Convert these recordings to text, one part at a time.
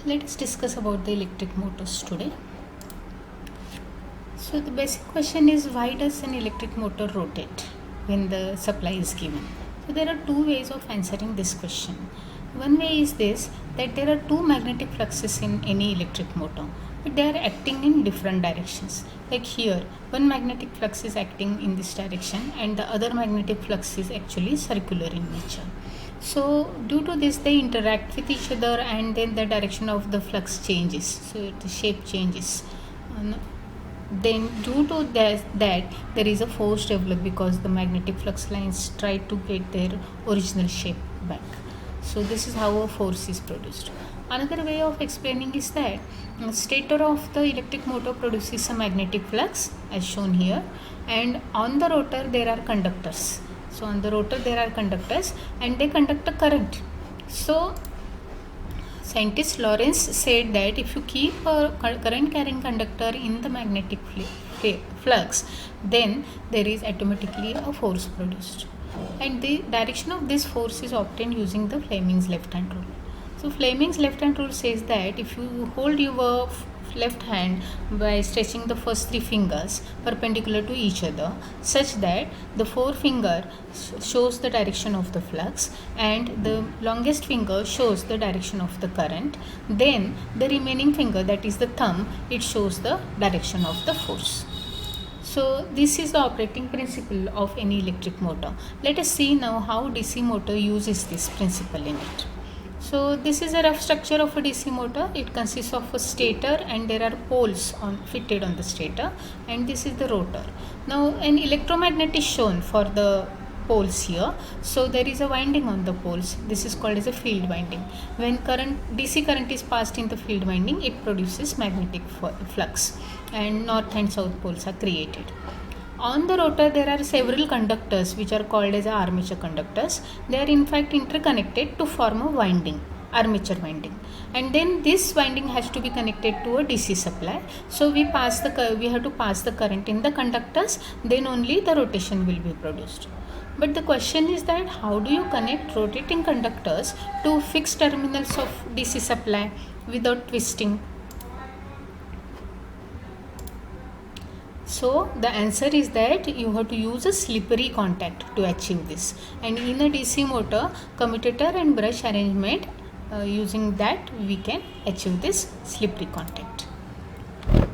Let us discuss about the electric motors today. So the basic question is, why does an electric motor rotate when the supply is given? So there are two ways of answering this question. One way is this, that there are two magnetic fluxes in any electric motor, but they are acting in different directions. Like here, one magnetic flux is acting in this direction and the other magnetic flux is actually circular in nature. So due to this, they interact with each other and then the direction of the flux changes, so the shape changes. Then due to that there is a force developed because the magnetic flux lines try to get their original shape back. So this is how a force is produced. Another way of explaining is that the stator of the electric motor produces a magnetic flux as shown here, and on the rotor there are conductors. So on the rotor there are conductors and they conduct a current. So scientist Lorentz said that if you keep a current carrying conductor in the magnetic flux, then there is automatically a force produced. And the direction of this force is obtained using the Fleming's left hand rule. So Fleming's left hand rule says that if you hold your left hand by stretching the first three fingers perpendicular to each other, such that the forefinger shows the direction of the flux and the longest finger shows the direction of the current, then the remaining finger, that is the thumb, it shows the direction of the force. So this is the operating principle of any electric motor. Let us see now how DC motor uses this principle in it. So this is a rough structure of a DC motor. It consists of a stator and there are poles fitted on the stator, and this is the rotor. Now an electromagnet is shown for the poles here. So there is a winding on the poles. This is called as a field winding. When DC current is passed in the field winding, it produces magnetic flux and north and south poles are created. On the rotor there are several conductors which are called as armature conductors. They are in fact interconnected to form a winding, armature winding, and then this winding has to be connected to a DC supply. So we have to pass the current in the conductors, then only the rotation will be produced. But the question is that how do you connect rotating conductors to fixed terminals of DC supply without twisting? So the answer is that you have to use a slippery contact to achieve this, and in a DC motor, commutator and brush arrangement, using that we can achieve this slippery contact.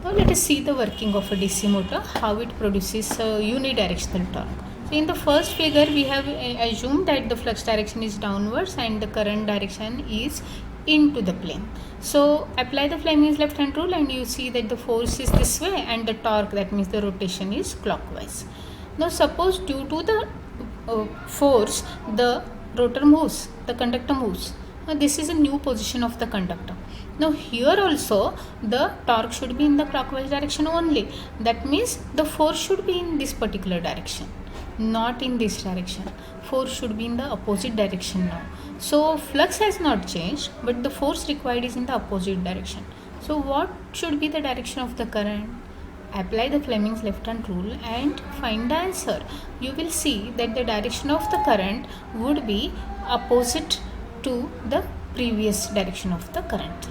Now let us see the working of a DC motor, how it produces a unidirectional torque. So in the first figure we have assumed that the flux direction is downwards and the current direction is into the plane. So apply the Fleming's left hand rule and you see that the force is this way and the torque, that means the rotation, is clockwise. Now suppose due to the force the rotor moves, the conductor moves. Now this is a new position of the conductor. Now here also the torque should be in the clockwise direction only. That means the force should be in this particular direction, not in this direction. Force should be in the opposite direction now. So flux has not changed, but the force required is in the opposite direction. So what should be the direction of the current? Apply the Fleming's left hand rule and find the answer. You will see that the direction of the current would be opposite to the previous direction of the current.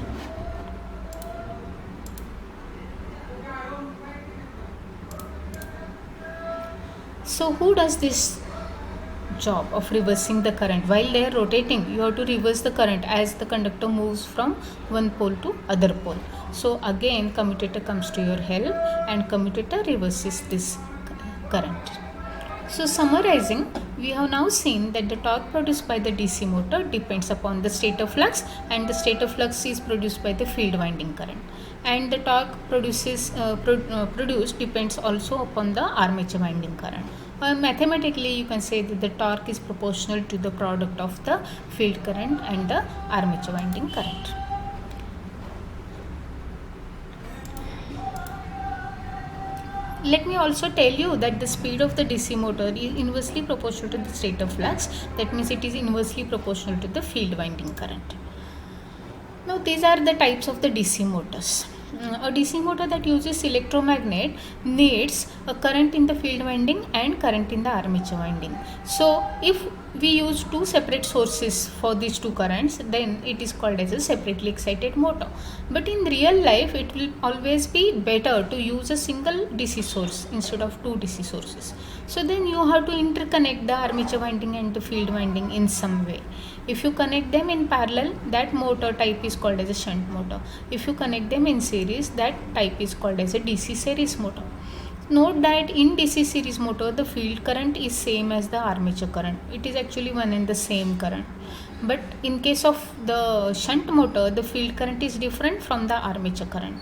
So who does this job of reversing the current? While they are rotating, you have to reverse the current as the conductor moves from one pole to other pole. So again commutator comes to your help and commutator reverses this current. So summarizing, we have now seen that the torque produced by the DC motor depends upon the stator flux, and the stator flux is produced by the field winding current, and the torque produced depends also upon the armature winding current. Mathematically you can say that the torque is proportional to the product of the field current and the armature winding current. Let me also tell you that the speed of the DC motor is inversely proportional to the stator flux. That means it is inversely proportional to the field winding current. Now these are the types of the DC motors. A DC motor that uses electromagnet needs a current in the field winding and current in the armature winding. So if we use two separate sources for these two currents, then it is called as a separately excited motor. But in real life, it will always be better to use a single DC source instead of two DC sources. So then you have to interconnect the armature winding and the field winding in some way. If you connect them in parallel, that motor type is called as a shunt motor. If you connect them in series, that type is called as a DC series motor. Note that in DC series motor, the field current is same as the armature current. It is actually one and the same current. But in case of the shunt motor, the field current is different from the armature current.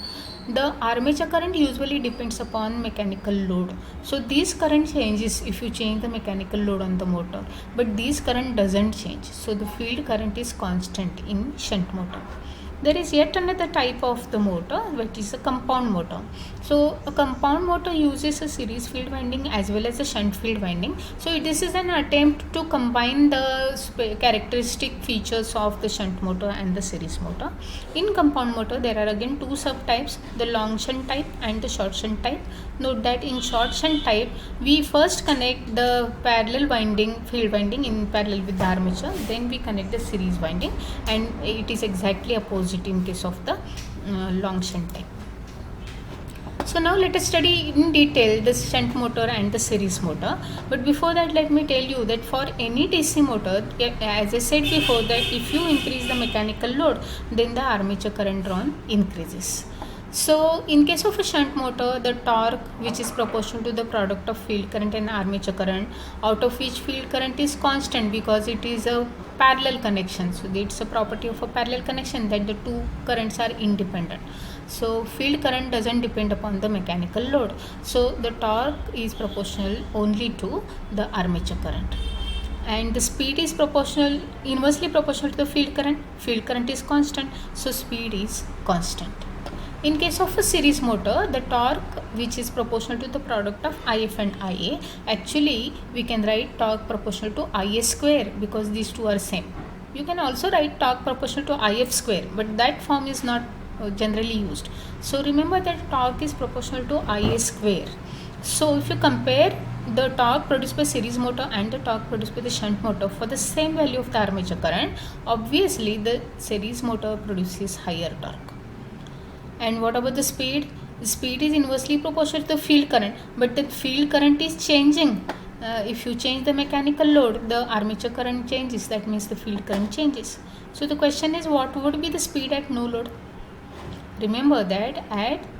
The armature current usually depends upon mechanical load. So this current changes if you change the mechanical load on the motor. But this current doesn't change. So the field current is constant in shunt motor. There is yet another type of the motor, which is a compound motor. So a compound motor uses a series field winding as well as a shunt field winding. So this is an attempt to combine the characteristic features of the shunt motor and the series motor. In compound motor, there are again two subtypes, the long shunt type and the short shunt type. Note that in short shunt type, we first connect the parallel winding, field winding in parallel with the armature, then we connect the series winding, and it is exactly opposite in case of the long shunt type. So now let us study in detail the shunt motor and the series motor. But before that, let me tell you that for any DC motor, as I said before, that if you increase the mechanical load, then the armature current drawn increases. So in case of a shunt motor, the torque, which is proportional to the product of field current and armature current, out of which field current is constant because it is a parallel connection. So it's a property of a parallel connection that the two currents are independent. So field current doesn't depend upon the mechanical load. So the torque is proportional only to the armature current. And the speed is proportional, inversely proportional to the field current. Field current is constant, so speed is constant. In case of a series motor, the torque, which is proportional to the product of IF and IA, actually we can write torque proportional to IA square because these two are same. You can also write torque proportional to IF square, but that form is not generally used. So remember that torque is proportional to IA square. So if you compare the torque produced by series motor and the torque produced by the shunt motor for the same value of the armature current, obviously the series motor produces higher torque. And what about the speed? The speed is inversely proportional to the field current, but the field current is changing. If you change the mechanical load, the armature current changes. That means the field current changes. So the question is, what would be the speed at no load? Remember that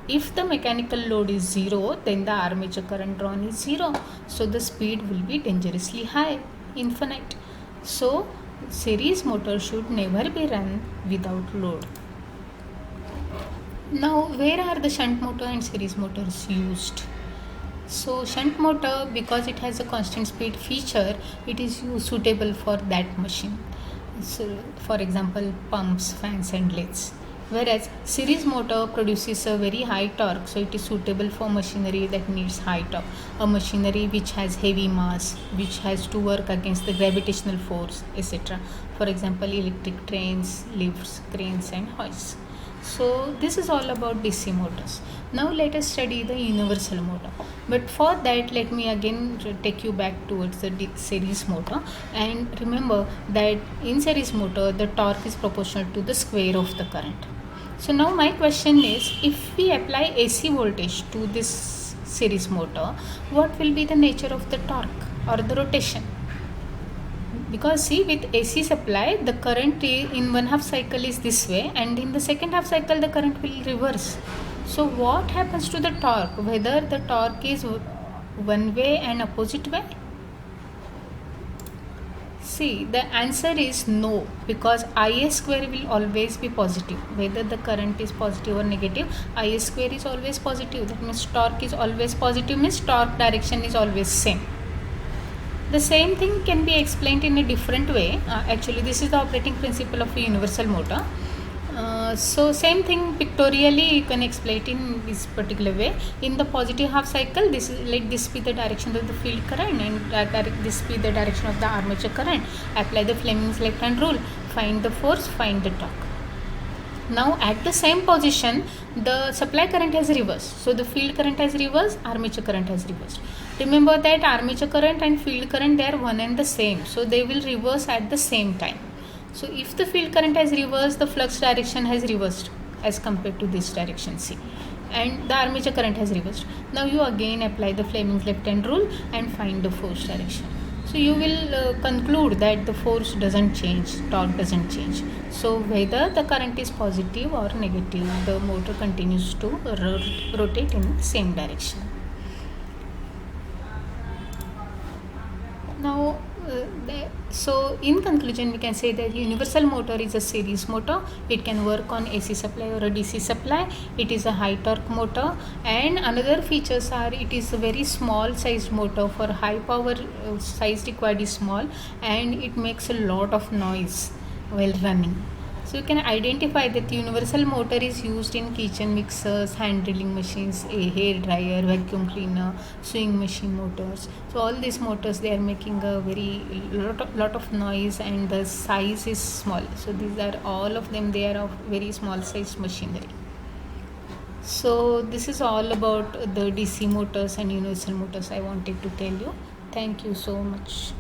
if the mechanical load is 0, then the armature current drawn is 0. So the speed will be dangerously high, infinite. So series motor should never be run without load. Now, where are the shunt motor and series motors used? So shunt motor, because it has a constant speed feature, it is suitable for that machine. So for example, pumps, fans and lathes. Whereas series motor produces a very high torque, so it is suitable for machinery that needs high torque. A machinery which has heavy mass, which has to work against the gravitational force, etc. For example, electric trains, lifts, cranes and hoists. So this is all about DC motors. Now let us study the universal motor. But for that, let me again take you back towards the series motor. And remember that in series motor, the torque is proportional to the square of the current. So now my question is, if we apply AC voltage to this series motor, what will be the nature of the torque or the rotation? Because see, with AC supply, the current in one half cycle is this way, and in the second half cycle the current will reverse. So what happens to the torque, whether the torque is one way and opposite way? See, the answer is no, because Ia square will always be positive. Whether the current is positive or negative, Ia square is always positive. That means torque is always positive, means torque direction is always same. The same thing can be explained in a different way. Actually, this is the operating principle of a universal motor. So same thing pictorially you can explain it in this particular way. In the positive half cycle, this is, let this be the direction of the field current, and this be the direction of the armature current. Apply the Fleming's left-hand rule. Find the force, find the torque. Now at the same position, the supply current has reversed. So the field current has reversed, armature current has reversed. Remember that armature current and field current, they are one and the same. So they will reverse at the same time. So if the field current has reversed, the flux direction has reversed as compared to this direction C. And the armature current has reversed. Now you again apply the Fleming's left hand rule and find the force direction. So you will conclude that the force doesn't change, torque doesn't change. So whether the current is positive or negative, the motor continues to rotate in the same direction. Now, so in conclusion, we can say that universal motor is a series motor. It can work on AC supply or a DC supply. It is a high torque motor, and another features are it is a very small sized motor. For high power, size required is small, and it makes a lot of noise while running. So you can identify that the universal motor is used in kitchen mixers, hand drilling machines, a hair dryer, vacuum cleaner, sewing machine motors. So all these motors, they are making a very lot of noise, and the size is small. So these are all of them, they are of very small sized machinery. So this is all about the DC motors and universal motors I wanted to tell you. Thank you so much.